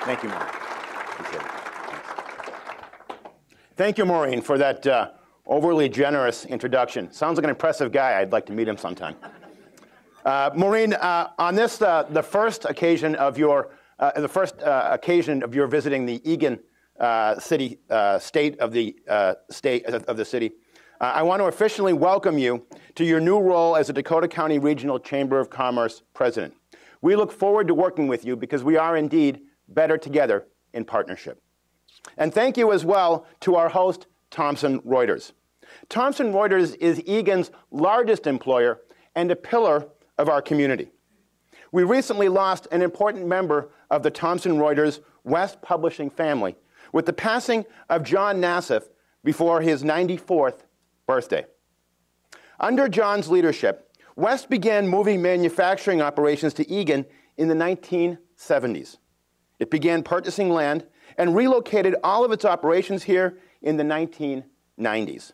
Thank you, Maureen. Appreciate it. Thanks. Thank you, Maureen, for that overly generous introduction. Sounds like an impressive guy. I'd like to meet him sometime. Maureen, on this, the first occasion of your visiting the Eagan city, state of the city, I want to officially welcome you to your new role as a Dakota County Regional Chamber of Commerce president. We look forward to working with you because we are indeed better together in partnership. And thank you as well to our host, Thomson Reuters. Thomson Reuters is Eagan's largest employer and a pillar of our community. We recently lost an important member of the Thomson Reuters West Publishing family with the passing of John Nassif before his 94th birthday. Under John's leadership, West began moving manufacturing operations to Eagan in the 1970s. It began purchasing land and relocated all of its operations here in the 1990s.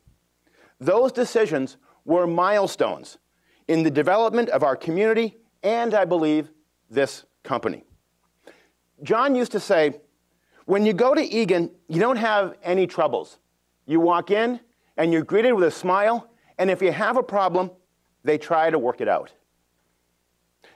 Those decisions were milestones in the development of our community and, I believe, this company. John used to say, when you go to Eagan, you don't have any troubles. You walk in and you're greeted with a smile, and if you have a problem, they try to work it out.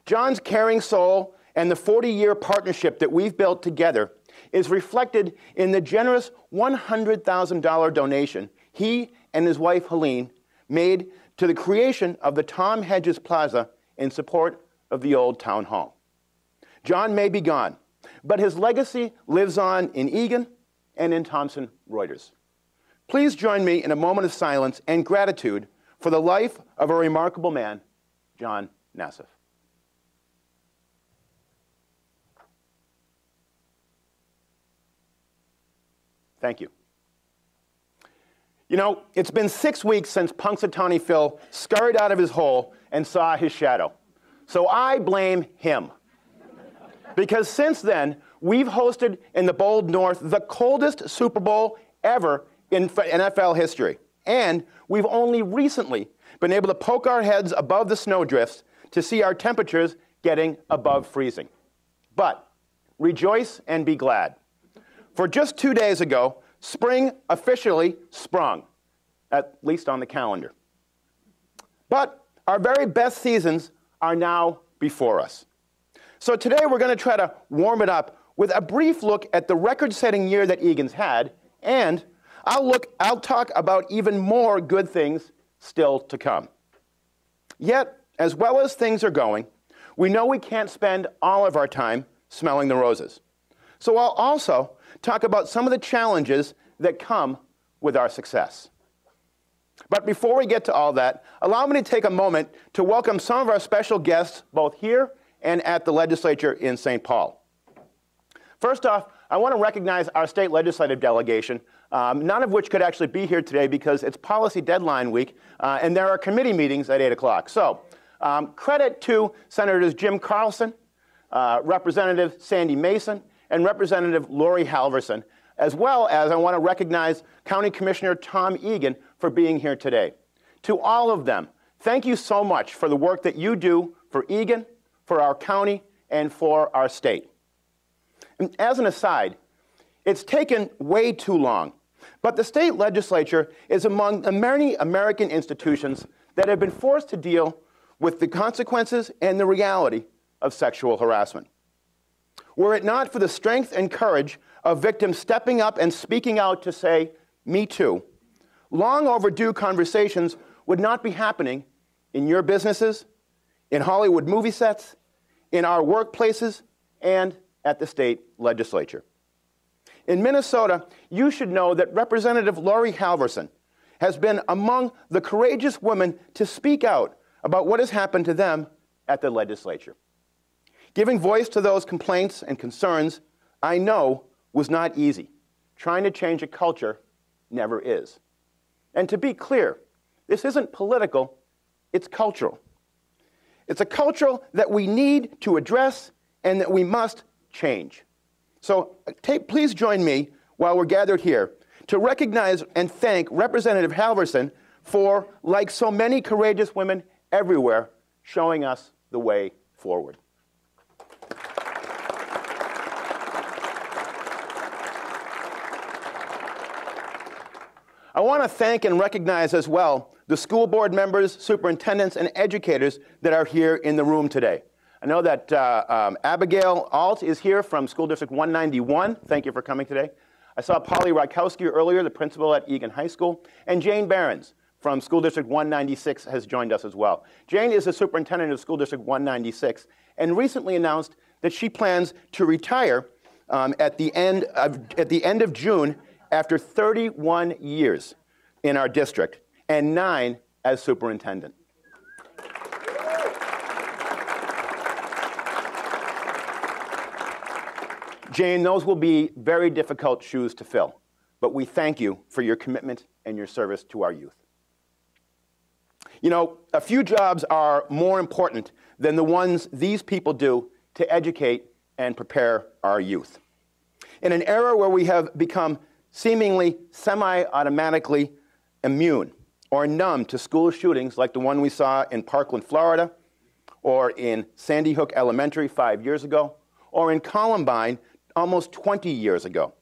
John's caring soul and the 40-year partnership that we've built together is reflected in the generous $100,000 donation he and his wife Helene made to the creation of the Tom Hedges Plaza in support of the old town hall. John may be gone, but his legacy lives on in Eagan and in Thomson Reuters. Please join me in a moment of silence and gratitude for the life of a remarkable man, John Nassif. Thank you. You know, it's been 6 weeks since Punxsutawney Phil scurried out of his hole and saw his shadow. So I blame him. Because since then, we've hosted in the Bold North the coldest Super Bowl ever in NFL history. And we've only recently been able to poke our heads above the snowdrifts to see our temperatures getting above freezing. But rejoice and be glad. For just 2 days ago, spring officially sprung, at least on the calendar. But our very best seasons are now before us. So today we're going to try to warm it up with a brief look at the record-setting year that Eagan's had, and I'll talk about even more good things still to come. Yet, as well as things are going, we know we can't spend all of our time smelling the roses. So I'll also talk about some of the challenges that come with our success. But before we get to all that, allow me to take a moment to welcome some of our special guests, both here and at the legislature in St. Paul. First off, I want to recognize our state legislative delegation, none of which could actually be here today because it's policy deadline week, and there are committee meetings at 8 o'clock. So credit to Senators Jim Carlson, Representative Sandy Mason, and Representative Lori Halverson, as well as I want to recognize County Commissioner Tom Eagan for being here today. To all of them, thank you so much for the work that you do for Eagan, for our county, and for our state. And as an aside, it's taken way too long, but the state legislature is among the many American institutions that have been forced to deal with the consequences and the reality of sexual harassment. Were it not for the strength and courage of victims stepping up and speaking out to say, "Me too," long overdue conversations would not be happening in your businesses, in Hollywood movie sets, in our workplaces, and at the state legislature. In Minnesota, you should know that Representative Lori Halverson has been among the courageous women to speak out about what has happened to them at the legislature. Giving voice to those complaints and concerns, I know, was not easy. Trying to change a culture never is. And to be clear, this isn't political, it's cultural. It's a cultural that we need to address and that we must change. So please join me while we're gathered here to recognize and thank Representative Halverson for, like so many courageous women everywhere, showing us the way forward. I want to thank and recognize as well the school board members, superintendents, and educators that are here in the room today. I know that Abigail Alt is here from School District 191. Thank you for coming today. I saw Polly Rykowski earlier, the principal at Eagan High School, and Jane Behrens from School District 196 has joined us as well. Jane is the superintendent of School District 196 and recently announced that she plans to retire at the end of June after 31 years in our district and 9 as superintendent. Jane, those will be very difficult shoes to fill, but we thank you for your commitment and your service to our youth. You know, a few jobs are more important than the ones these people do to educate and prepare our youth. In an era where we have become seemingly semi-automatically immune or numb to school shootings like the one we saw in Parkland, Florida, or in Sandy Hook Elementary 5 years ago, or in Columbine almost 20 years ago,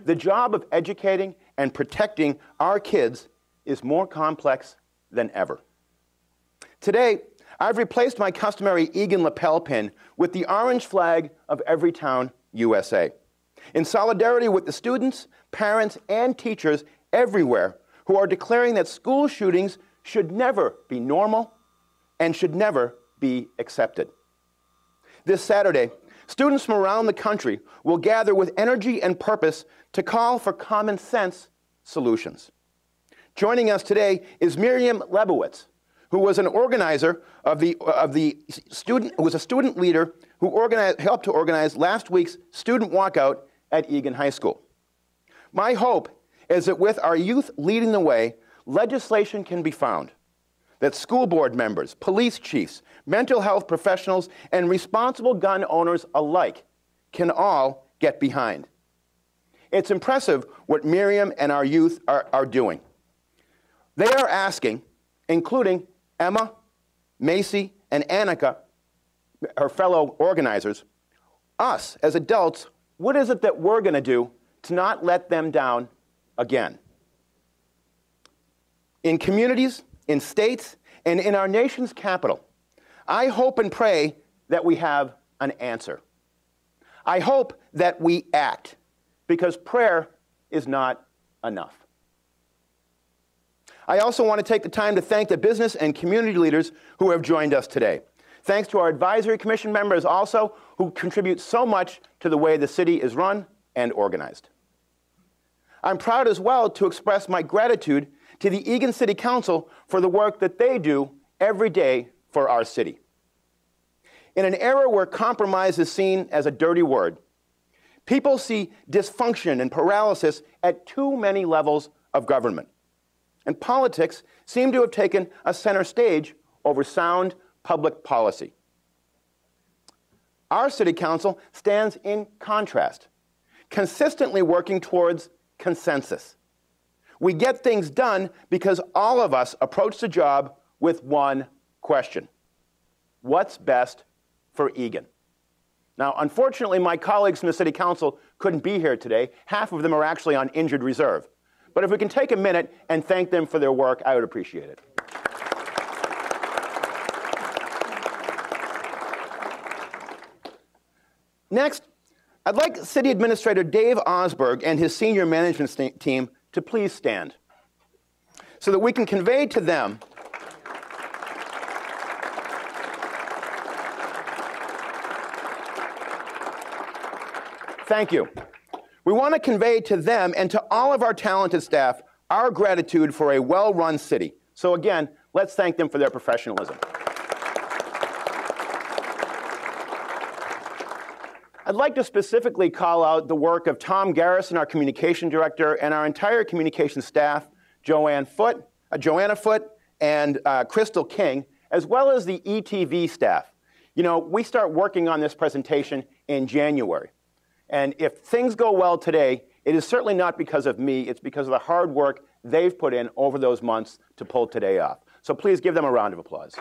the job of educating and protecting our kids is more complex than ever. Today, I've replaced my customary Eagan lapel pin with the orange flag of Everytown, USA, in solidarity with the students, parents, and teachers everywhere who are declaring that school shootings should never be normal and should never be accepted. This Saturday, students from around the country will gather with energy and purpose to call for common sense solutions. Joining us today is Miriam Leibovitz, who was an organizer of the student, who was a student leader who helped to organize last week's student walkout at Eagan High School. My hope is that with our youth leading the way, legislation can be found that school board members, police chiefs, mental health professionals, and responsible gun owners alike can all get behind. It's impressive what Miriam and our youth are doing. They are asking, including Emma, Macy, and Annika, her fellow organizers, us as adults, what is it that we're going to do to not let them down again? In communities, in states, and in our nation's capital, I hope and pray that we have an answer. I hope that we act, because prayer is not enough. I also want to take the time to thank the business and community leaders who have joined us today. Thanks to our advisory commission members also, who contribute so much to the way the city is run and organized. I'm proud as well to express my gratitude to the Eagan City Council for the work that they do every day for our city. In an era where compromise is seen as a dirty word, people see dysfunction and paralysis at too many levels of government. And politics seem to have taken a center stage over sound public policy. Our city council stands in contrast, consistently working towards consensus. We get things done because all of us approach the job with one question: what's best for Eagan? Now, unfortunately, my colleagues from the City Council couldn't be here today. Half of them are actually on injured reserve. But if we can take a minute and thank them for their work, I would appreciate it. Next, I'd like City Administrator Dave Osberg and his senior management team to please stand so that we can convey to them thank you. We want to convey to them and to all of our talented staff our gratitude for a well-run city. So again, let's thank them for their professionalism. I'd like to specifically call out the work of Tom Garrison, our communication director, and our entire communication staff, Joanna Foote, and Crystal King, as well as the ETV staff. You know, we start working on this presentation in January. And if things go well today, it is certainly not because of me, it's because of the hard work they've put in over those months to pull today off. So please give them a round of applause.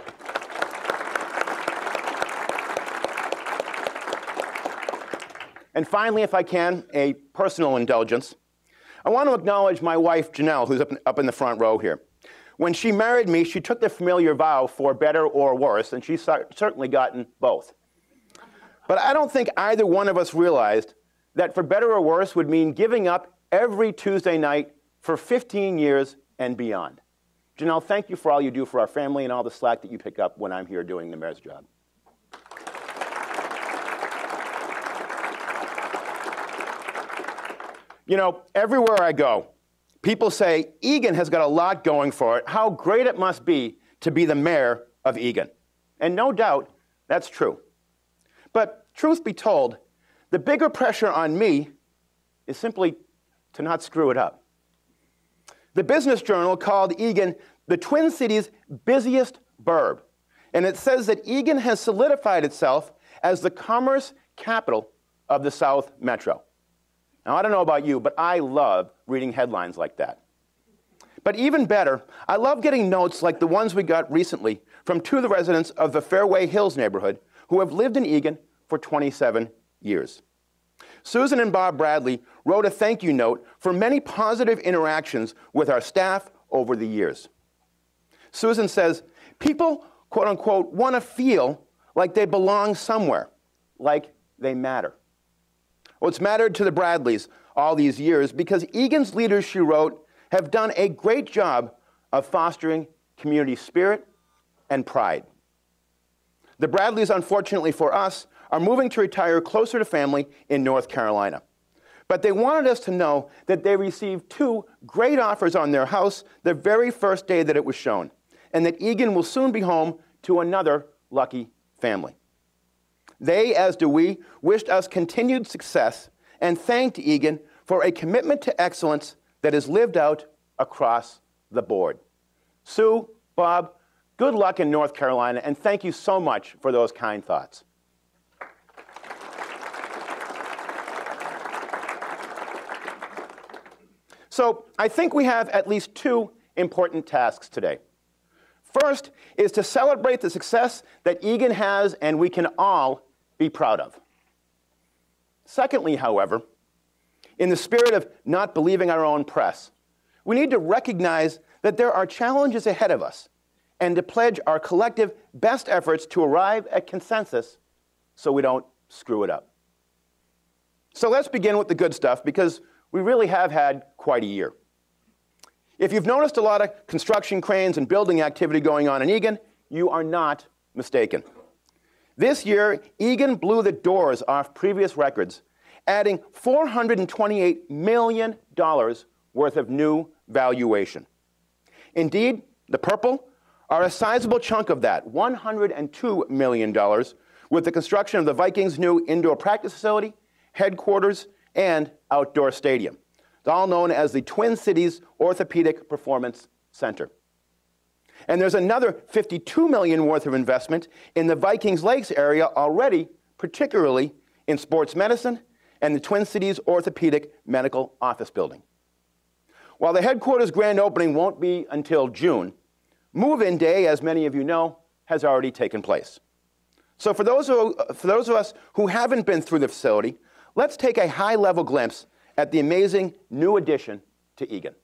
And finally, if I can, a personal indulgence. I want to acknowledge my wife, Janelle, who's up in the front row here. When she married me, she took the familiar vow for better or worse, and she's certainly gotten both. But I don't think either one of us realized that for better or worse would mean giving up every Tuesday night for 15 years and beyond. Janelle, thank you for all you do for our family and all the slack that you pick up when I'm here doing the mayor's job. You know, everywhere I go, people say, Eagan has got a lot going for it. How great it must be to be the mayor of Eagan. And no doubt, that's true. But truth be told, the bigger pressure on me is simply to not screw it up. The Business Journal called Eagan the Twin Cities' busiest burb. And it says that Eagan has solidified itself as the commerce capital of the South Metro. Now, I don't know about you, but I love reading headlines like that. But even better, I love getting notes like the ones we got recently from two of the residents of the Fairway Hills neighborhood who have lived in Eagan for 27 years. Susan and Bob Bradley wrote a thank you note for many positive interactions with our staff over the years. Susan says, people, quote unquote, want to feel like they belong somewhere, like they matter. Well, it's mattered to the Bradleys all these years because Eagan's leaders, she wrote, have done a great job of fostering community spirit and pride. The Bradleys, unfortunately for us, are moving to retire closer to family in North Carolina. But they wanted us to know that they received two great offers on their house the very first day that it was shown, and that Eagan will soon be home to another lucky family. They, as do we, wished us continued success and thanked Eagan for a commitment to excellence that is lived out across the board. Sue, Bob, good luck in North Carolina, and thank you so much for those kind thoughts. So I think we have at least two important tasks today. First is to celebrate the success that Eagan has and we can all be proud of. Secondly, however, in the spirit of not believing our own press, we need to recognize that there are challenges ahead of us and to pledge our collective best efforts to arrive at consensus so we don't screw it up. So let's begin with the good stuff because we really have had quite a year. If you've noticed a lot of construction cranes and building activity going on in Eagan, you are not mistaken. This year, Eagan blew the doors off previous records, adding $428 million worth of new valuation. Indeed, the purple are a sizable chunk of that, $102 million, with the construction of the Vikings' new indoor practice facility, headquarters, and outdoor stadium. It's all known as the Twin Cities Orthopedic Performance Center. And there's another $52 million worth of investment in the Vikings Lakes area already, particularly in sports medicine and the Twin Cities Orthopedic Medical Office Building. While the headquarters grand opening won't be until June, move-in day, as many of you know, has already taken place. So for those of us who haven't been through the facility, let's take a high-level glimpse at the amazing new addition to Eagan.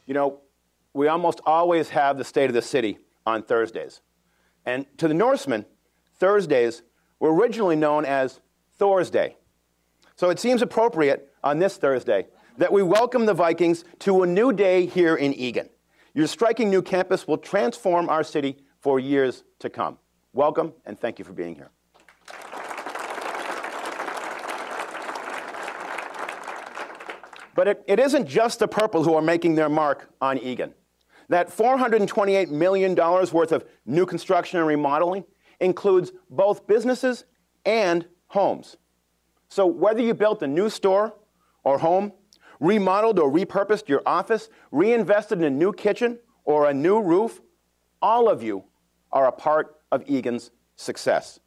You know, we almost always have the State of the City on Thursdays. And to the Norsemen, Thursdays were originally known as Thor's Day. So it seems appropriate on this Thursday that we welcome the Vikings to a new day here in Eagan. Your striking new campus will transform our city for years to come. Welcome, and thank you for being here. But it isn't just the purple who are making their mark on Eagan. That $428 million worth of new construction and remodeling includes both businesses and homes. So whether you built a new store or home, remodeled or repurposed your office, reinvested in a new kitchen or a new roof, all of you are a part of Eagan's success.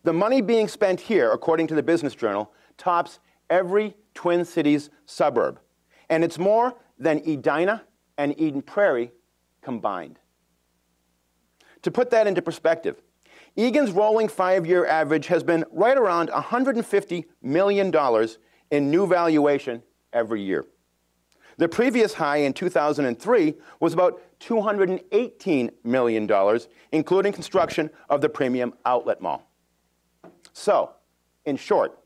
The money being spent here, according to the Business Journal, tops every Twin Cities suburb. And it's more than Edina and Eden Prairie combined. To put that into perspective, Eagan's rolling 5-year average has been right around $150 million in new valuation every year. The previous high in 2003 was about $218 million, including construction of the Premium Outlet Mall. So, in short,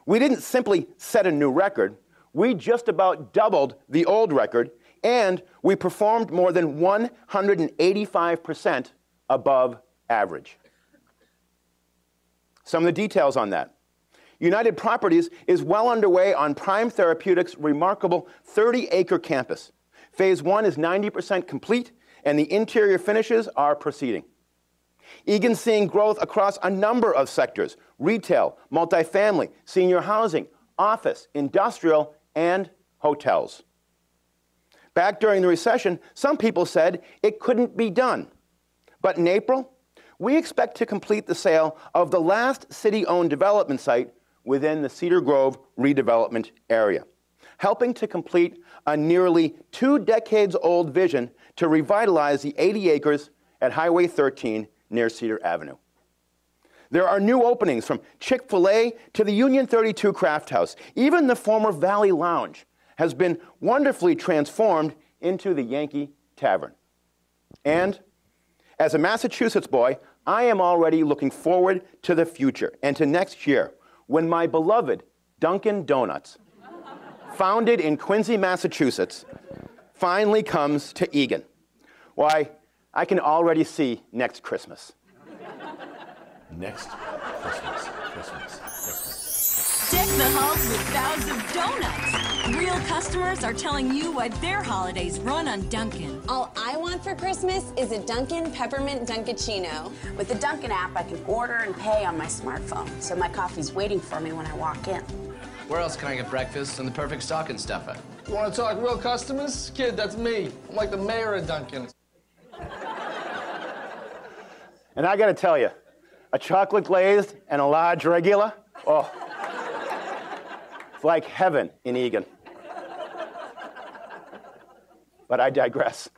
we didn't simply set a new record, we just about doubled the old record, and we performed more than 185% above average. Some of the details on that. United Properties is well underway on Prime Therapeutics' remarkable 30-acre campus. Phase 1 is 90% complete, and the interior finishes are proceeding. Eagan's seeing growth across a number of sectors: retail, multifamily, senior housing, office, industrial, and hotels. Back during the recession, some people said it couldn't be done. But in April, we expect to complete the sale of the last city-owned development site within the Cedar Grove redevelopment area, helping to complete a nearly 2-decades-old vision to revitalize the 80 acres at Highway 13 near Cedar Avenue. There are new openings from Chick-fil-A to the Union 32 Craft House. Even the former Valley Lounge has been wonderfully transformed into the Yankee Tavern. And as a Massachusetts boy, I am already looking forward to the future and to next year, when my beloved Dunkin' Donuts, founded in Quincy, Massachusetts, finally comes to Eagan. Why, I can already see next Christmas. Next Christmas. Deck the halls with boughs of donuts. Real customers are telling you why their holidays run on Dunkin'. All I want for Christmas is a Dunkin' Peppermint Dunkachino. With the Dunkin' app, I can order and pay on my smartphone, so my coffee's waiting for me when I walk in. Where else can I get breakfast and the perfect stocking stuffer? You want to talk real customers? Kid, that's me. I'm like the mayor of Dunkin'. And I gotta tell you, a chocolate glazed and a large regular, oh, it's like heaven in Eagan. But I digress.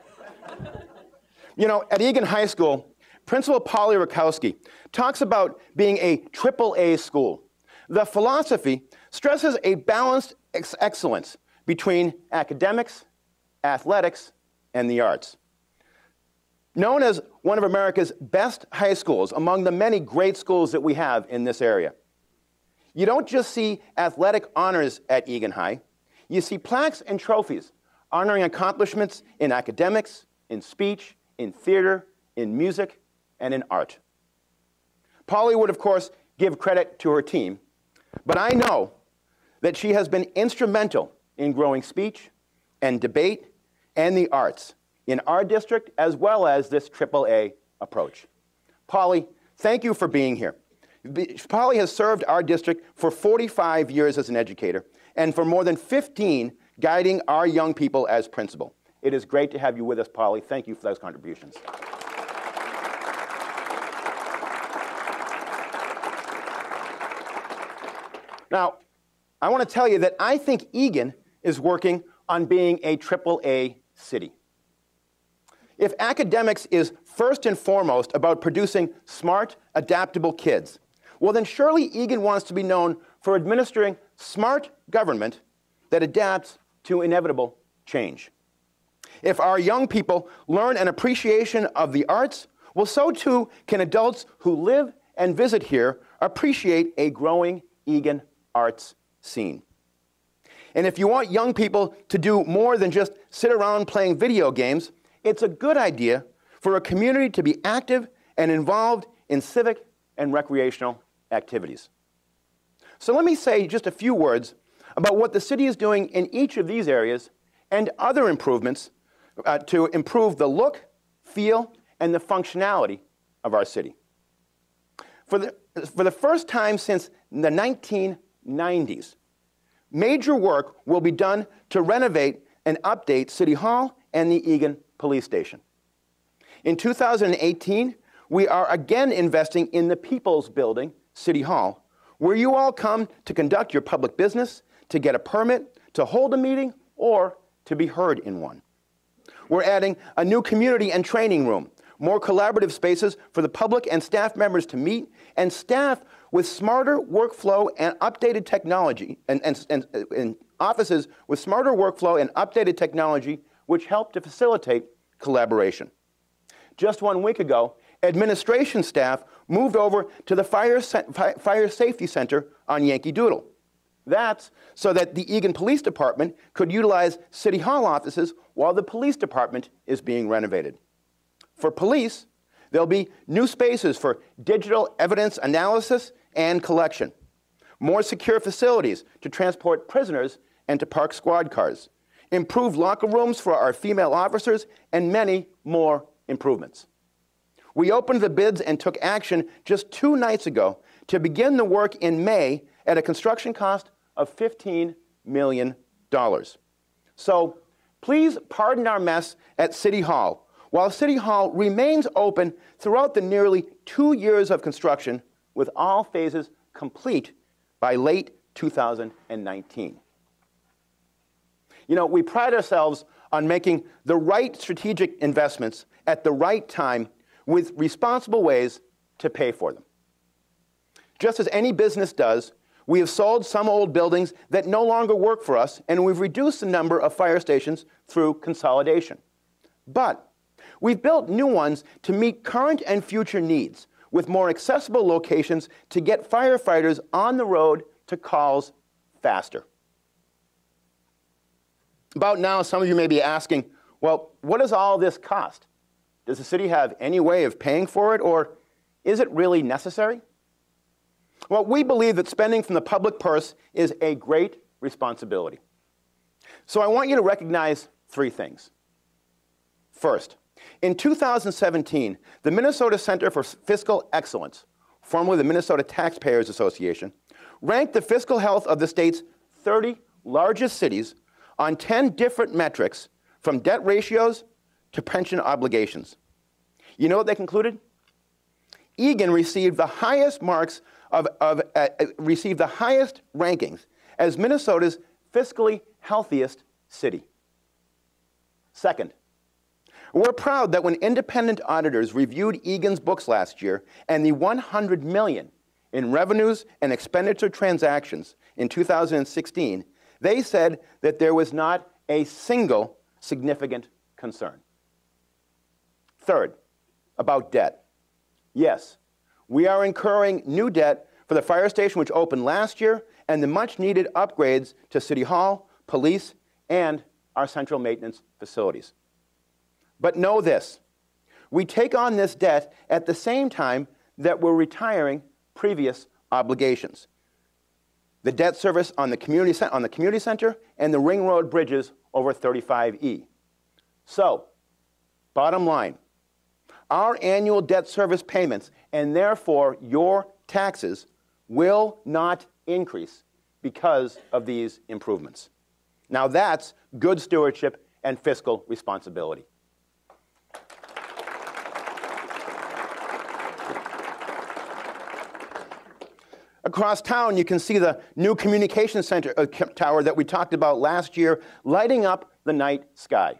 You know, at Eagan High School, Principal Polly Rakowski talks about being a AAA school. The philosophy stresses a balanced excellence between academics, athletics, and the arts. Known as one of America's best high schools, among the many great schools that we have in this area, you don't just see athletic honors at Eagan High. You see plaques and trophies honoring accomplishments in academics, in speech, in theater, in music, and in art. Polly would, of course, give credit to her team, but I know that she has been instrumental in growing speech and debate and the arts in our district, as well as this AAA approach. Polly, thank you for being here. Polly has served our district for 45 years as an educator, and for more than 15 guiding our young people as principal. It is great to have you with us, Polly. Thank you for those contributions. Now, I want to tell you that I think Eagan is working on being a AAA city. If academics is first and foremost about producing smart, adaptable kids, well then surely Eagan wants to be known for administering smart government that adapts to inevitable change. If our young people learn an appreciation of the arts, well so too can adults who live and visit here appreciate a growing Eagan arts scene. And if you want young people to do more than just sit around playing video games, it's a good idea for a community to be active and involved in civic and recreational activities. So let me say just a few words about what the city is doing in each of these areas and other improvements to improve the look, feel, and the functionality of our city. For the first time since the 1990s, major work will be done to renovate and update City Hall and the Eagan Police Station. In 2018, we are again investing in the People's Building, City Hall, where you all come to conduct your public business, to get a permit, to hold a meeting, or to be heard in one. We're adding a new community and training room, more collaborative spaces for the public and staff members to meet, and staff with smarter workflow and updated technology, and offices with smarter workflow and updated technology, which help to facilitate collaboration. Just 1 week ago, administration staff moved over to the Fire Safety Center on Yankee Doodle. That's so that the Eagan Police Department could utilize City Hall offices while the police department is being renovated. For police, there'll be new spaces for digital evidence analysis and collection, more secure facilities to transport prisoners and to park squad cars, improved locker rooms for our female officers, and many more improvements. We opened the bids and took action just 2 nights ago to begin the work in May at a construction cost of $15 million. So please pardon our mess at City Hall, while City Hall remains open throughout the nearly 2 years of construction, with all phases complete by late 2019. You know, we pride ourselves on making the right strategic investments at the right time with responsible ways to pay for them. Just as any business does, we have sold some old buildings that no longer work for us, and we've reduced the number of fire stations through consolidation. But we've built new ones to meet current and future needs, with more accessible locations to get firefighters on the road to calls faster. About now, some of you may be asking, well, what does all this cost? Does the city have any way of paying for it, or is it really necessary? Well, we believe that spending from the public purse is a great responsibility. So I want you to recognize 3 things. First, in 2017, the Minnesota Center for Fiscal Excellence, formerly the Minnesota Taxpayers Association, ranked the fiscal health of the state's 30 largest cities on 10 different metrics, from debt ratios to pension obligations. You know what they concluded? Eagan received the highest marks received the highest rankings as Minnesota's fiscally healthiest city. Second, we're proud that when independent auditors reviewed Eagan's books last year and the $100 million in revenues and expenditure transactions in 2016, they said that there was not a single significant concern. Third, about debt. Yes, we are incurring new debt for the fire station, which opened last year, and the much-needed upgrades to City Hall, police, and our central maintenance facilities. But know this, we take on this debt at the same time that we're retiring previous obligations. The debt service on the community center and the ring road bridges over 35E. So, bottom line, our annual debt service payments, and therefore your taxes, will not increase because of these improvements. Now that's good stewardship and fiscal responsibility. Across town, you can see the new communication center tower that we talked about last year lighting up the night sky.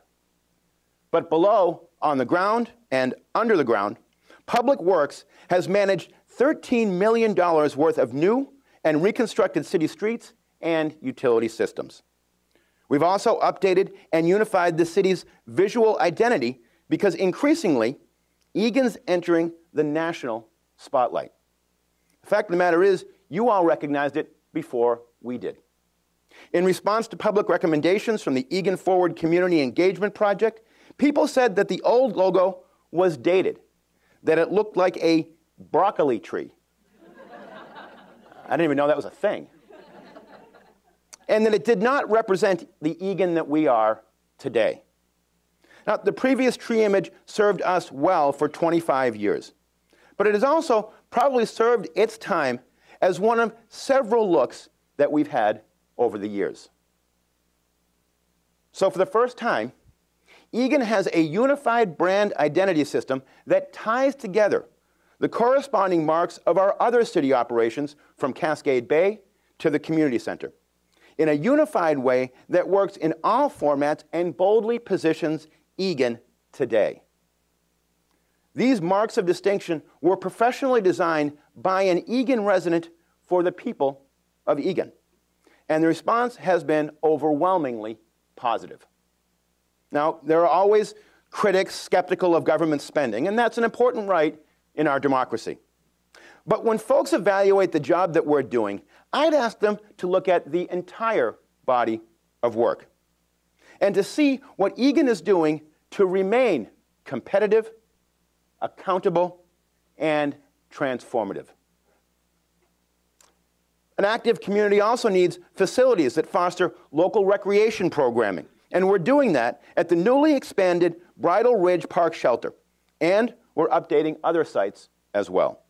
But below, on the ground and under the ground, Public Works has managed $13 million worth of new and reconstructed city streets and utility systems. We've also updated and unified the city's visual identity because increasingly, Eagan's entering the national spotlight. The fact of the matter is, you all recognized it before we did. In response to public recommendations from the Eagan Forward Community Engagement Project, people said that the old logo was dated, that it looked like a broccoli tree. I didn't even know that was a thing. and that it did not represent the Eagan that we are today. Now, the previous tree image served us well for 25 years, but it has also probably served its time as one of several looks that we've had over the years. So for the first time, Eagan has a unified brand identity system that ties together the corresponding marks of our other city operations from Cascade Bay to the community center in a unified way that works in all formats and boldly positions Eagan today. These marks of distinction were professionally designed by an Eagan resident for the people of Eagan, and the response has been overwhelmingly positive. Now, there are always critics skeptical of government spending, and that's an important right in our democracy. But when folks evaluate the job that we're doing, I'd ask them to look at the entire body of work and to see what Eagan is doing to remain competitive, accountable, and transformative. An active community also needs facilities that foster local recreation programming, and we're doing that at the newly expanded Bridle Ridge Park Shelter, and we're updating other sites as well.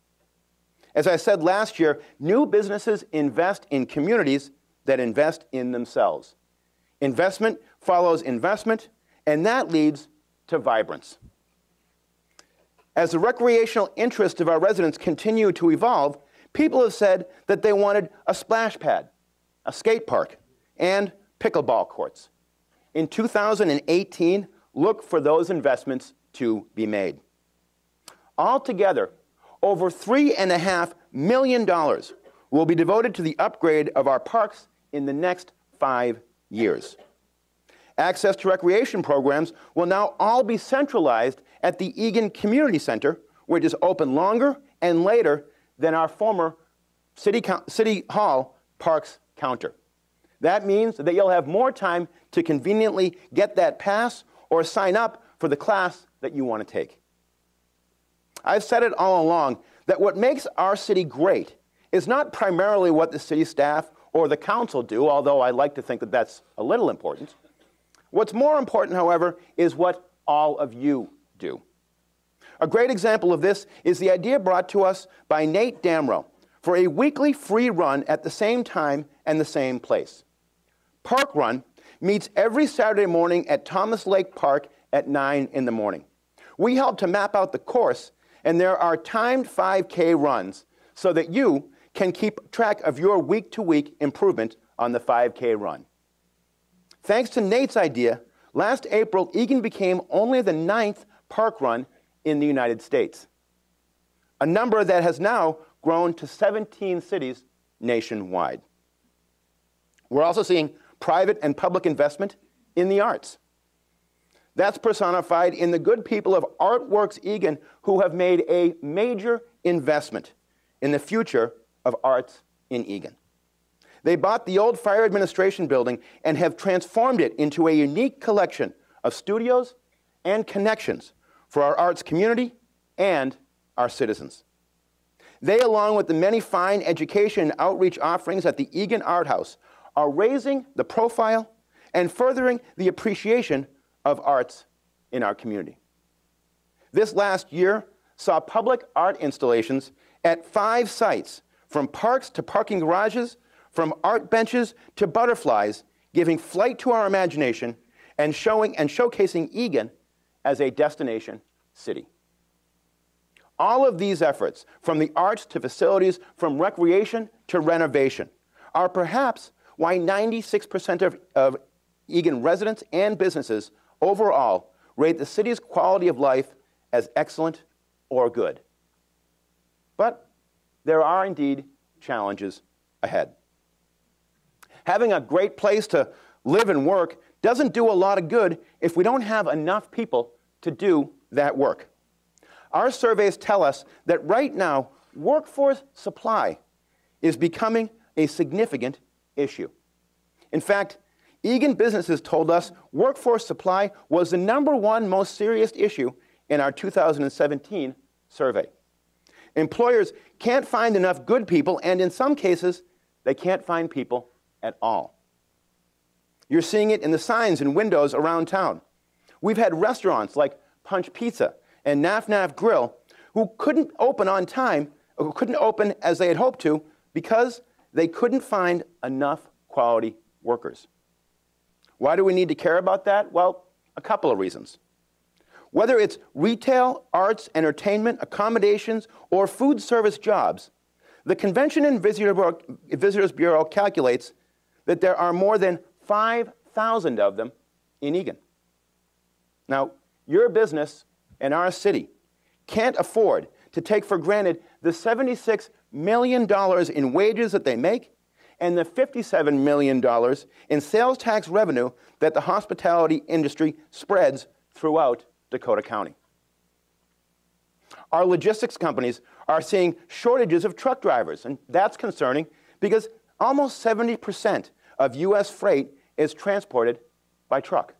As I said last year, new businesses invest in communities that invest in themselves. Investment follows investment, and that leads to vibrance. As the recreational interests of our residents continue to evolve, people have said that they wanted a splash pad, a skate park, and pickleball courts. In 2018, look for those investments to be made. Altogether, over $3.5 million will be devoted to the upgrade of our parks in the next 5 years. Access to recreation programs will now all be centralized at the Eagan Community Center, which is open longer and later than our former City Hall Parks counter. That means that you'll have more time to conveniently get that pass or sign up for the class that you want to take. I've said it all along that what makes our city great is not primarily what the city staff or the council do, although I like to think that that's a little important. What's more important, however, is what all of you do. A great example of this is the idea brought to us by Nate Damrow for a weekly free run at the same time and the same place. Park Run meets every Saturday morning at Thomas Lake Park at 9 in the morning. We help to map out the course, and there are timed 5K runs so that you can keep track of your week-to-week improvement on the 5K run. Thanks to Nate's idea, last April, Eagan became only the 9th park run in the United States, a number that has now grown to 17 cities nationwide. We're also seeing private and public investment in the arts. That's personified in the good people of Artworks Eagan, who have made a major investment in the future of arts in Eagan. They bought the old fire administration building and have transformed it into a unique collection of studios and connections for our arts community and our citizens. They, along with the many fine education and outreach offerings at the Eagan Art House, are raising the profile and furthering the appreciation of arts in our community. This last year saw public art installations at 5 sites, from parks to parking garages, from art benches to butterflies, giving flight to our imagination and showcasing Eagan as a destination city. All of these efforts, from the arts to facilities, from recreation to renovation, are perhaps why 96% of Eagan residents and businesses overall rate the city's quality of life as excellent or good. But there are indeed challenges ahead. Having a great place to live and work doesn't do a lot of good if we don't have enough people to do that work. Our surveys tell us that right now, workforce supply is becoming a significant issue. In fact, Eagan businesses told us workforce supply was the #1 most serious issue in our 2017 survey. Employers can't find enough good people, and in some cases, they can't find people at all. You're seeing it in the signs and windows around town. We've had restaurants like Punch Pizza and Naf Naf Grill who couldn't open on time, or who couldn't open as they had hoped to because they couldn't find enough quality workers. Why do we need to care about that? Well, a couple of reasons. Whether it's retail, arts, entertainment, accommodations, or food service jobs, the Convention and Visitors Bureau calculates that there are more than 5,000 of them in Eagan. Now, your business and our city can't afford to take for granted the $76 million in wages that they make and the $57 million in sales tax revenue that the hospitality industry spreads throughout Dakota County. Our logistics companies are seeing shortages of truck drivers, and that's concerning because almost 70% of U.S. freight is transported by truck.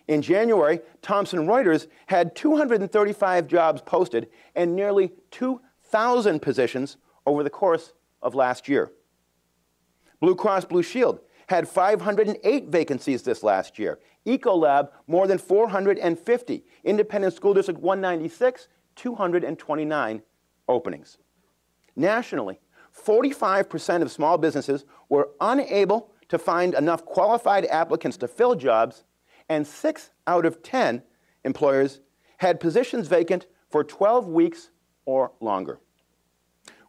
In January, Thomson Reuters had 235 jobs posted and nearly 2,000 positions over the course of last year. Blue Cross Blue Shield had 508 vacancies this last year. Ecolab, more than 450. Independent School District 196, 229 openings. Nationally, 45% of small businesses were unable to find enough qualified applicants to fill jobs, and 6 out of 10 employers had positions vacant for 12 weeks or longer.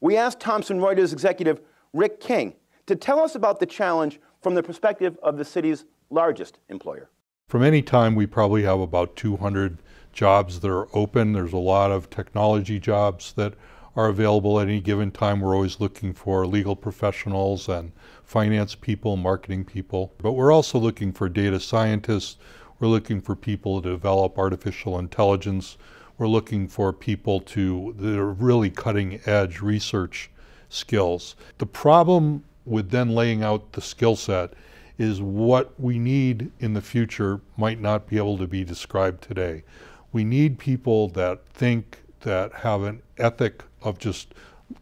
We asked Thomson Reuters executive Rick King to tell us about the challenge from the perspective of the city's largest employer. From any time, we probably have about 200 jobs that are open. There's a lot of technology jobs that are available at any given time. We're always looking for legal professionals and finance people, marketing people. But we're also looking for data scientists. We're looking for people to develop artificial intelligence. We're looking for people that are really cutting edge research skills. The problem with then laying out the skill set is what we need in the future might not be able to be described today. We need people that think, that have an ethic of just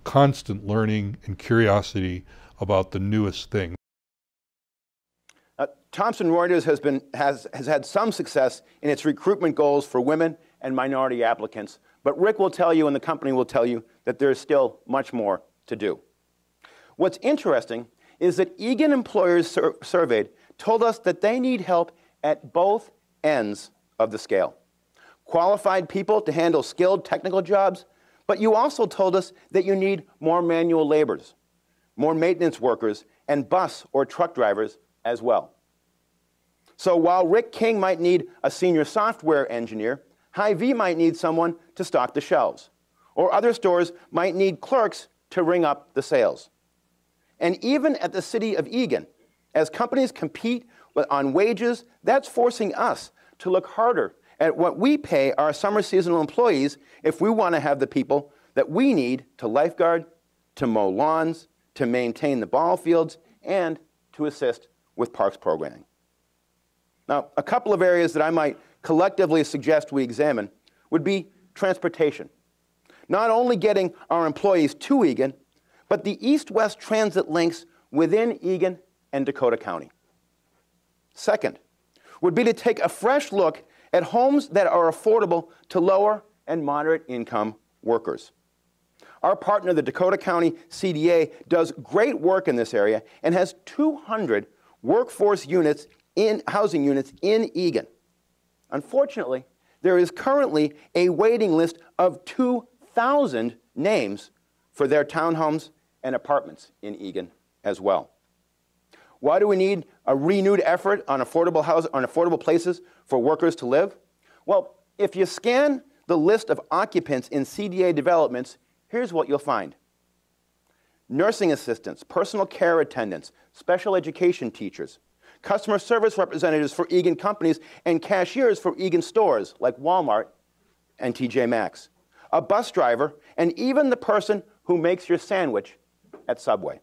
constant learning and curiosity about the newest thing. Thomson Reuters has had some success in its recruitment goals for women and minority applicants, but Rick will tell you and the company will tell you that there's still much more to do. What's interesting is that Eagan employers surveyed told us that they need help at both ends of the scale. Qualified people to handle skilled technical jobs, but you also told us that you need more manual laborers, more maintenance workers, and bus or truck drivers as well. So while Rick King might need a senior software engineer, Hy-Vee might need someone to stock the shelves, or other stores might need clerks to ring up the sales. And even at the city of Eagan, as companies compete on wages, that's forcing us to look harder at what we pay our summer seasonal employees if we want to have the people that we need to lifeguard, to mow lawns, to maintain the ball fields, and to assist with parks programming. Now, a couple of areas that I might collectively suggest we examine would be transportation. Not only getting our employees to Eagan, but the east-west transit links within Eagan and Dakota County. Second would be to take a fresh look at homes that are affordable to lower and moderate income workers. Our partner, the Dakota County CDA, does great work in this area and has 200 workforce units housing units in Eagan. Unfortunately, there is currently a waiting list of 2,000 names for their townhomes and apartments in Eagan as well. Why do we need a renewed effort on affordable places for workers to live? Well, if you scan the list of occupants in CDA developments, here's what you'll find. Nursing assistants, personal care attendants, special education teachers, customer service representatives for Eagan companies, and cashiers for Eagan stores like Walmart and TJ Maxx, a bus driver, and even the person who makes your sandwich at Subway.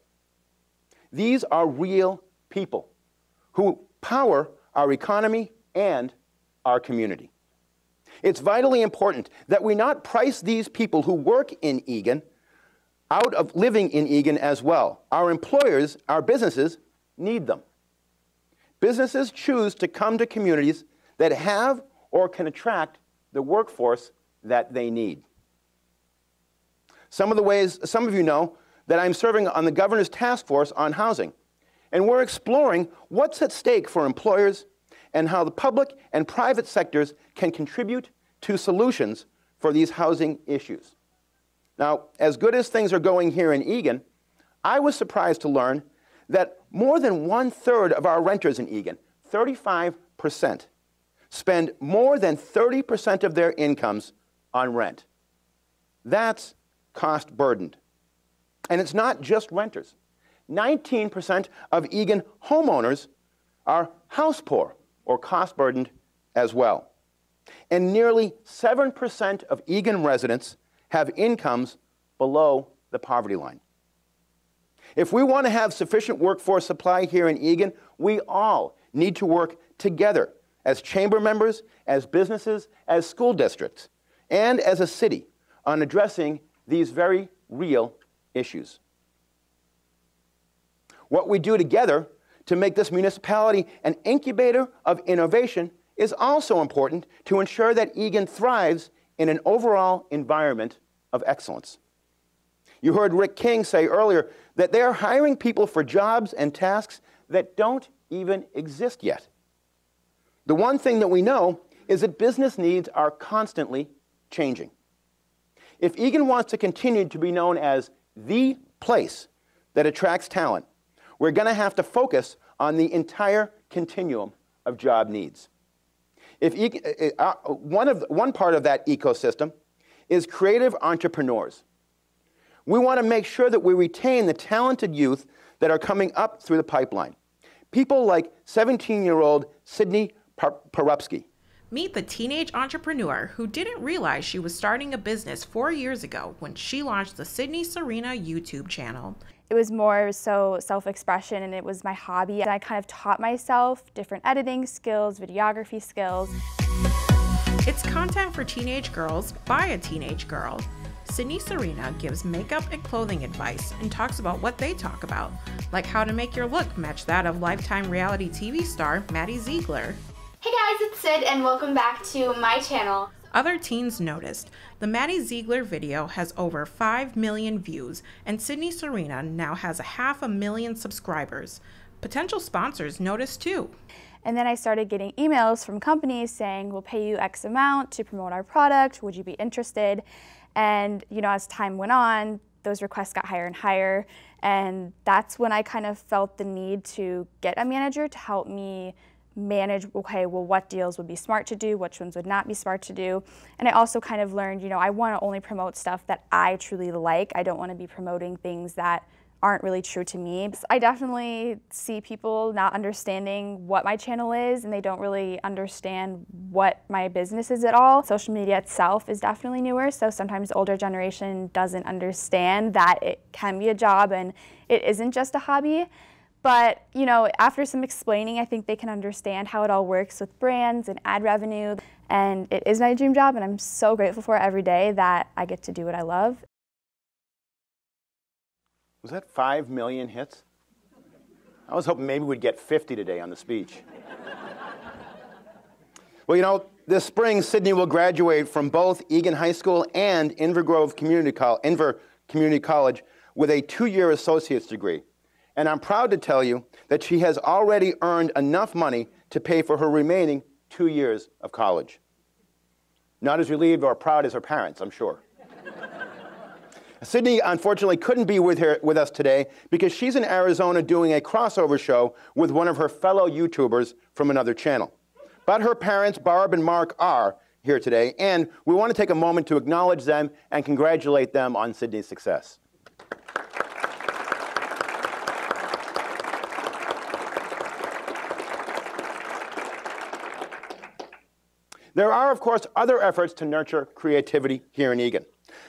These are real people who power our economy and our community. It's vitally important that we not price these people who work in Eagan out of living in Eagan as well. Our employers, our businesses, need them. businesses choose to come to communities that have or can attract the workforce that they need. Some of you know that I'm serving on the Governor's Task Force on Housing, and we're exploring what's at stake for employers and how the public and private sectors can contribute to solutions for these housing issues. Now, as good as things are going here in Eagan, I was surprised to learn that more than 1/3 of our renters in Eagan, 35%, spend more than 30% of their incomes on rent. That's cost-burdened. And it's not just renters. 19% of Eagan homeowners are house poor or cost-burdened as well. And nearly 7% of Eagan residents have incomes below the poverty line. If we want to have sufficient workforce supply here in Eagan, we all need to work together as chamber members, as businesses, as school districts, and as a city on addressing these very real issues. What we do together to make this municipality an incubator of innovation is also important to ensure that Eagan thrives in an overall environment of excellence. You heard Rick King say earlier that they are hiring people for jobs and tasks that don't even exist yet. The one thing that we know is that business needs are constantly changing. If Eagan wants to continue to be known as the place that attracts talent, we're going to have to focus on the entire continuum of job needs. One part of that ecosystem is creative entrepreneurs. We want to make sure that we retain the talented youth that are coming up through the pipeline. People like 17-year-old Sydney Porupski. Meet the teenage entrepreneur who didn't realize she was starting a business 4 years ago when she launched the Sydney Serena YouTube channel. It was more so self-expression, and it was my hobby. And I kind of taught myself different editing skills, videography skills. It's content for teenage girls by a teenage girl. Sydney Serena gives makeup and clothing advice and talks about what they talk about, like how to make your look match that of Lifetime reality TV star Maddie Ziegler. Hey guys, it's Sid and welcome back to my channel. Other teens noticed. The Maddie Ziegler video has over 5 million views, and Sydney Serena now has 500,000 subscribers. Potential sponsors noticed too. And then I started getting emails from companies saying, we'll pay you X amount to promote our product, would you be interested? And as time went on, those requests got higher and higher, and that's when I kind of felt the need to get a manager to help me manage, okay, well, what deals would be smart to do, which ones would not be smart to do. And I also kind of learned, I want to only promote stuff that I truly like. I don't want to be promoting things that aren't really true to me. I definitely see people not understanding what my channel is, and they don't really understand what my business is at all. Social media itself is definitely newer, so sometimes the older generation doesn't understand that it can be a job and it isn't just a hobby. But, after some explaining, I think they can understand how it all works with brands and ad revenue. And it is my dream job, and I'm so grateful for it every day that I get to do what I love. Was that 5 million hits? I was hoping maybe we'd get 50 today on the speech. Well, this spring, Sydney will graduate from both Eagan High School and Inver Community College with a 2-year associate's degree. And I'm proud to tell you that she has already earned enough money to pay for her remaining 2 years of college. Not as relieved or proud as her parents, I'm sure. Sydney, unfortunately, couldn't be with us today because she's in Arizona doing a crossover show with one of her fellow YouTubers from another channel. But her parents, Barb and Mark, are here today, and we want to take a moment to acknowledge them and congratulate them on Sydney's success. There are, of course, other efforts to nurture creativity here in Eagan,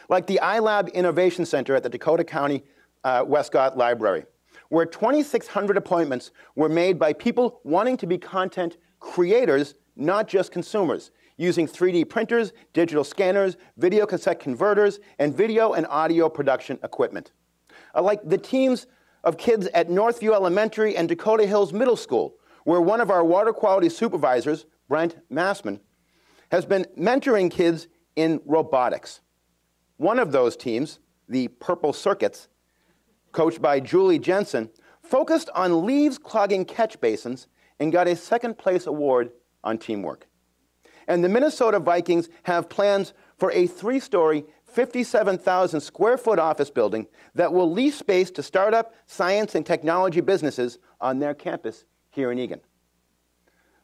like the iLab Innovation Center at the Dakota County Westcott Library, where 2,600 appointments were made by people wanting to be content creators, not just consumers, using 3D printers, digital scanners, video cassette converters, and video and audio production equipment. Like the teams of kids at Northview Elementary and Dakota Hills Middle School, where one of our water quality supervisors, Brent Massman, has been mentoring kids in robotics. One of those teams, the Purple Circuits, coached by Julie Jensen, focused on leaves clogging catch basins and got a second-place award on teamwork. And the Minnesota Vikings have plans for a 3-story, 57,000 square foot office building that will lease space to startup science and technology businesses on their campus here in Eagan.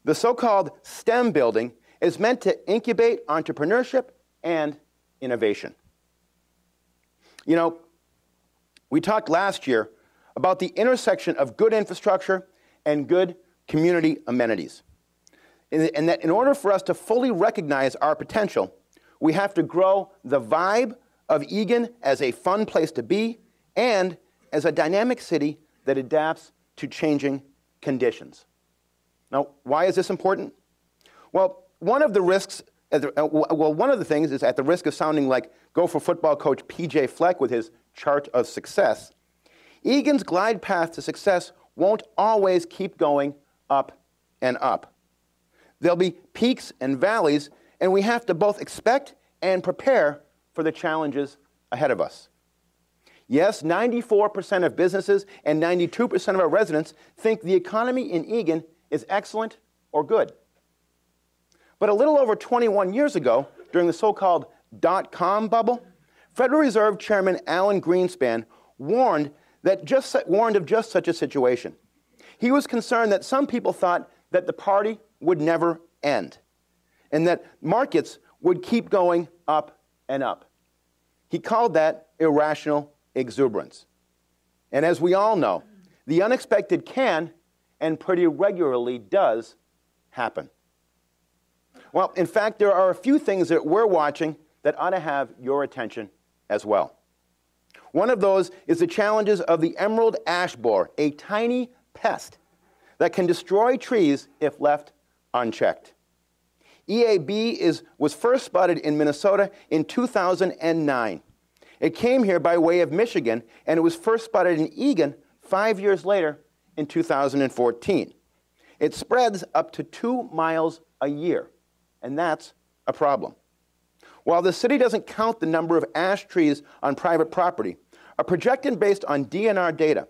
The so-called STEM building is meant to incubate entrepreneurship and innovation. You know, we talked last year about the intersection of good infrastructure and good community amenities. And that in order for us to fully recognize our potential, we have to grow the vibe of Eagan as a fun place to be and as a dynamic city that adapts to changing conditions. Now, why is this important? Well, one of the things is, at the risk of sounding like Gopher football coach P.J. Fleck with his chart of success, Eagan's glide path to success won't always keep going up and up. There'll be peaks and valleys, and we have to both expect and prepare for the challenges ahead of us. Yes, 94% of businesses and 92% of our residents think the economy in Eagan is excellent or good. But a little over 21 years ago, during the so-called dot-com bubble, Federal Reserve Chairman Alan Greenspan warned of just such a situation. He was concerned that some people thought that the party would never end and that markets would keep going up and up. He called that irrational exuberance. And as we all know, the unexpected can and pretty regularly does happen. Well, in fact, there are a few things that we're watching that ought to have your attention as well. One of those is the challenges of the emerald ash borer, a tiny pest that can destroy trees if left unchecked. EAB was first spotted in Minnesota in 2009. It came here by way of Michigan, and it was first spotted in Eagan 5 years later in 2014. It spreads up to 2 miles a year, and that's a problem. While the city doesn't count the number of ash trees on private property, a projection based on DNR data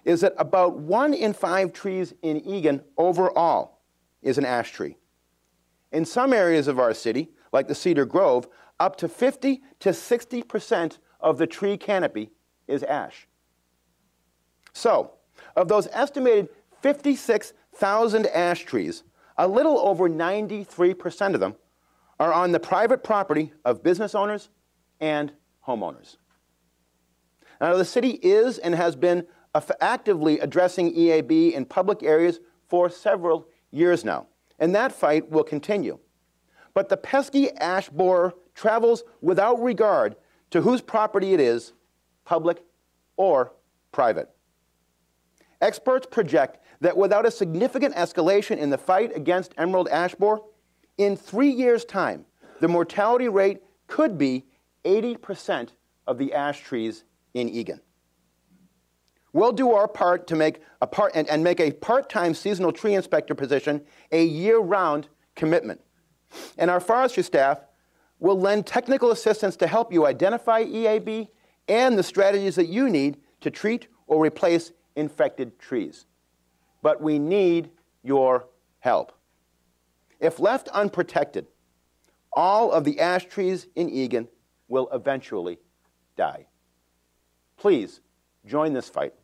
is that about 1 in 5 trees in Eagan overall is an ash tree. In some areas of our city, like the Cedar Grove, up to 50 to 60% of the tree canopy is ash. So, of those estimated 56,000 ash trees, a little over 93% of them are on the private property of business owners and homeowners. Now, the city is and has been actively addressing EAB in public areas for several years now, and that fight will continue. But the pesky ash borer travels without regard to whose property it is, public or private. Experts project that without a significant escalation in the fight against emerald ash borer, in 3 years' time, the mortality rate could be 80% of the ash trees in Eagan. We'll do our part to make a part-time seasonal tree inspector position a year-round commitment. And our forestry staff will lend technical assistance to help you identify EAB and the strategies that you need to treat or replace infected trees. But we need your help. If left unprotected, all of the ash trees in Eagan will eventually die. Please join this fight.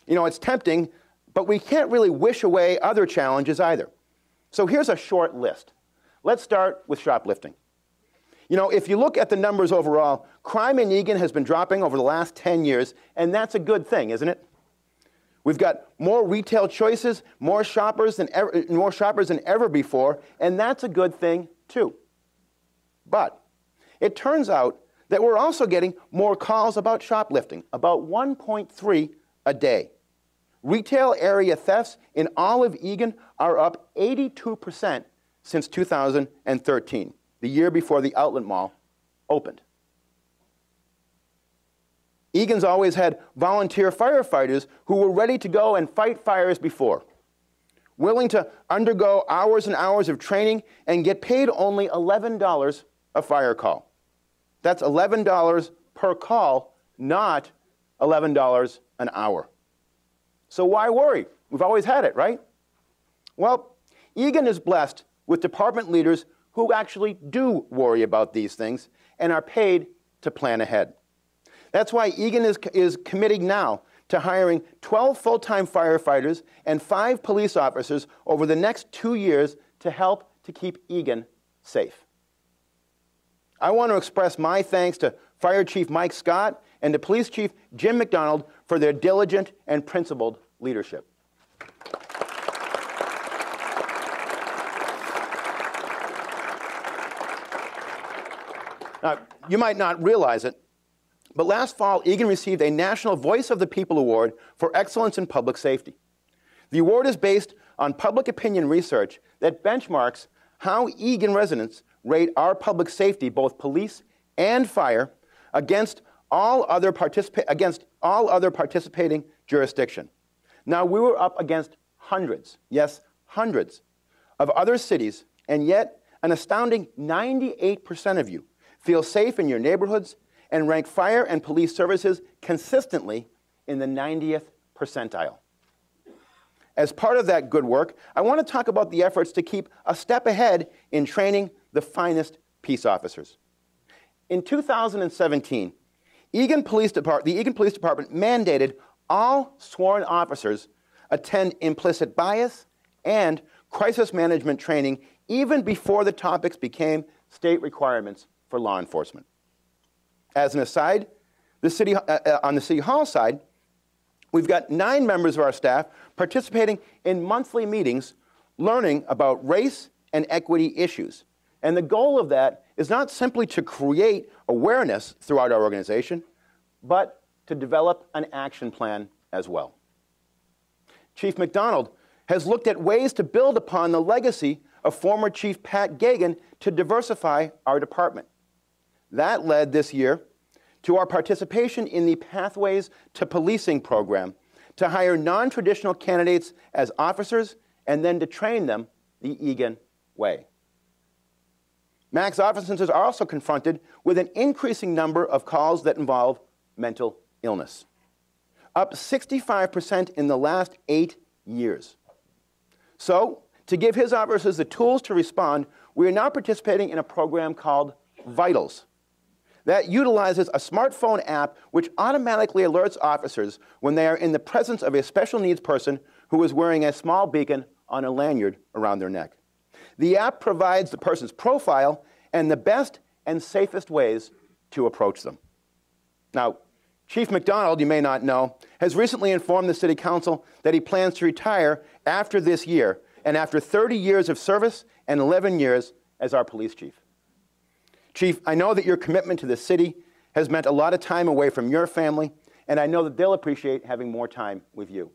You know, it's tempting, but we can't really wish away other challenges either. So here's a short list. Let's start with shoplifting. You know, if you look at the numbers overall, crime in Eagan has been dropping over the last 10 years, and that's a good thing, isn't it? We've got more retail choices, more shoppers than ever before, and that's a good thing too. But it turns out that we're also getting more calls about shoplifting, about 1.3 a day. Retail area thefts in all of Eagan are up 82% since 2013, the year before the outlet mall opened. Eagan's always had volunteer firefighters who were ready to go and fight fires before. willing to undergo hours and hours of training and get paid only $11 a fire call. That's $11 per call, not $11 an hour. So why worry? We've always had it, right? Well, Eagan is blessed with department leaders who actually do worry about these things and are paid to plan ahead. That's why Eagan is committing now to hiring 12 full-time firefighters and 5 police officers over the next 2 years to help to keep Eagan safe. I want to express my thanks to Fire Chief Mike Scott and to Police Chief Jim McDonald for their diligent and principled leadership. Now, you might not realize it, but last fall, Eagan received a National Voice of the People Award for Excellence in Public Safety. The award is based on public opinion research that benchmarks how Eagan residents rate our public safety, both police and fire, against all other participating jurisdiction. Now, we were up against hundreds, yes, hundreds, of other cities, and yet an astounding 98% of you feel safe in your neighborhoods and rank fire and police services consistently in the 90th percentile. As part of that good work, I want to talk about the efforts to keep a step ahead in training the finest peace officers. In 2017, the Eagan Police Department mandated all sworn officers attend implicit bias and crisis management training even before the topics became state requirements for law enforcement. As an aside, on the City Hall side, we've got 9 members of our staff participating in monthly meetings learning about race and equity issues. And the goal of that is not simply to create awareness throughout our organization, but to develop an action plan as well. Chief McDonald has looked at ways to build upon the legacy of former Chief Pat Gagan to diversify our department. That led this year to our participation in the Pathways to Policing program to hire non-traditional candidates as officers and then to train them the Eagan way. Max officers are also confronted with an increasing number of calls that involve mental illness, up 65% in the last 8 years. So, to give his officers the tools to respond, we are now participating in a program called Vitals that utilizes a smartphone app which automatically alerts officers when they are in the presence of a special needs person who is wearing a small beacon on a lanyard around their neck. The app provides the person's profile and the best and safest ways to approach them. Now, Chief McDonald, you may not know, has recently informed the City Council that he plans to retire after this year and after 30 years of service and 11 years as our police chief. Chief, I know that your commitment to the city has meant a lot of time away from your family, and I know that they'll appreciate having more time with you.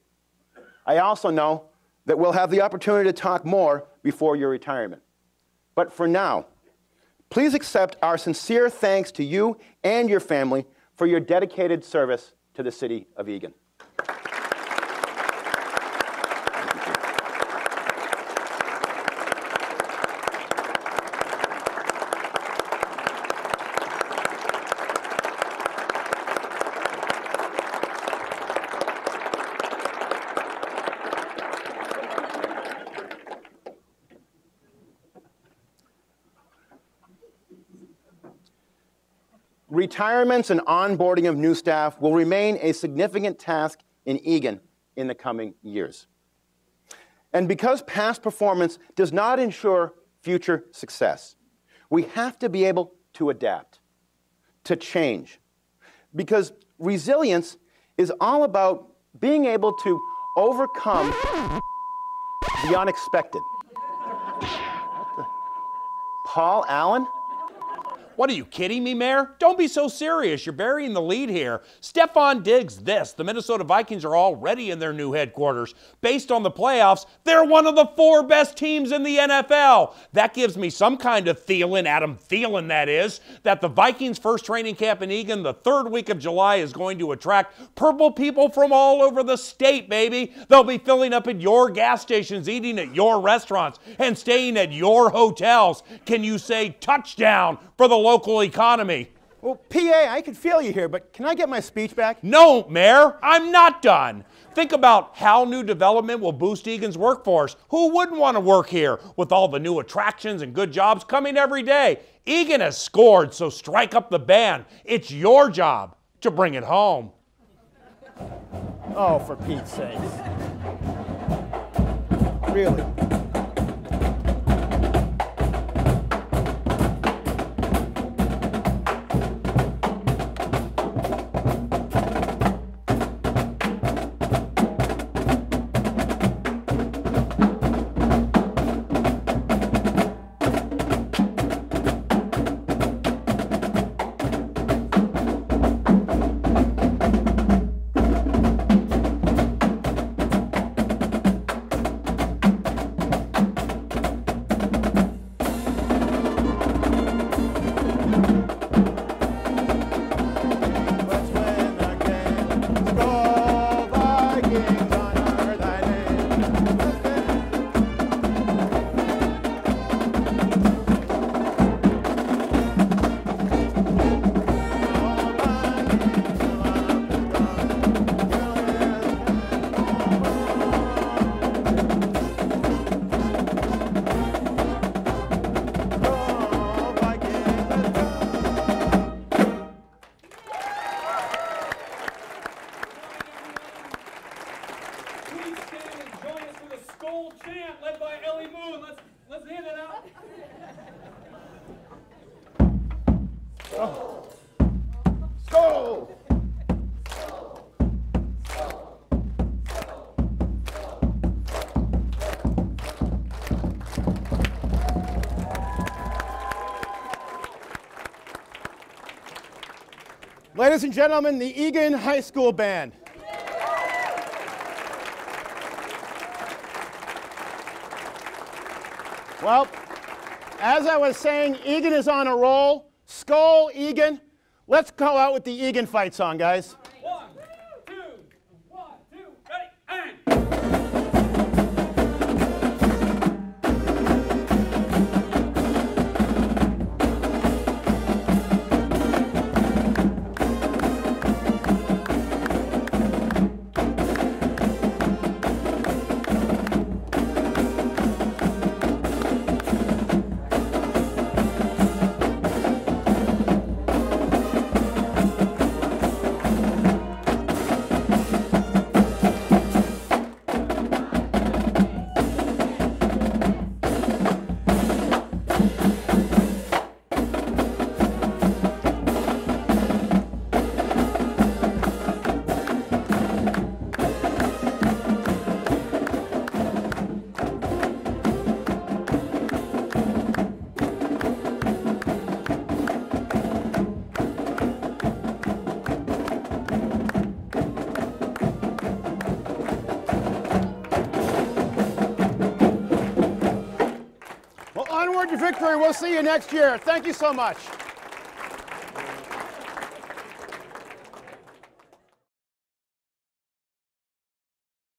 I also know that we'll have the opportunity to talk more before your retirement. But for now, please accept our sincere thanks to you and your family for your dedicated service to the city of Eagan. Retirements and onboarding of new staff will remain a significant task in Eagan in the coming years. And because past performance does not ensure future success, we have to be able to adapt, to change. Because resilience is all about being able to overcome the unexpected. Paul Allen? What, are you kidding me, Mayor? Don't be so serious. You're burying the lead here. Stephon Diggs this. The Minnesota Vikings are already in their new headquarters. Based on the playoffs, they're one of the 4 best teams in the NFL. That gives me some kind of feeling, Adam Thielen that is, that the Vikings' first training camp in Eagan the 3rd week of July is going to attract purple people from all over the state, baby. They'll be filling up at your gas stations, eating at your restaurants, and staying at your hotels. Can you say touchdown for the local economy? Well, PA, I could feel you here, but can I get my speech back? No, Mayor, I'm not done. Think about how new development will boost Eagan's workforce. Who wouldn't want to work here with all the new attractions and good jobs coming every day? Eagan has scored, so strike up the band. It's your job to bring it home. Oh, for Pete's sake. Really? Ladies and gentlemen, the Eagan High School Band. Well, as I was saying, Eagan is on a roll. Skol, Eagan. Let's go out with the Eagan fight song, guys. 1, 2, 1, 2, ready, and... Well, onward to victory. We'll see you next year. Thank you so much.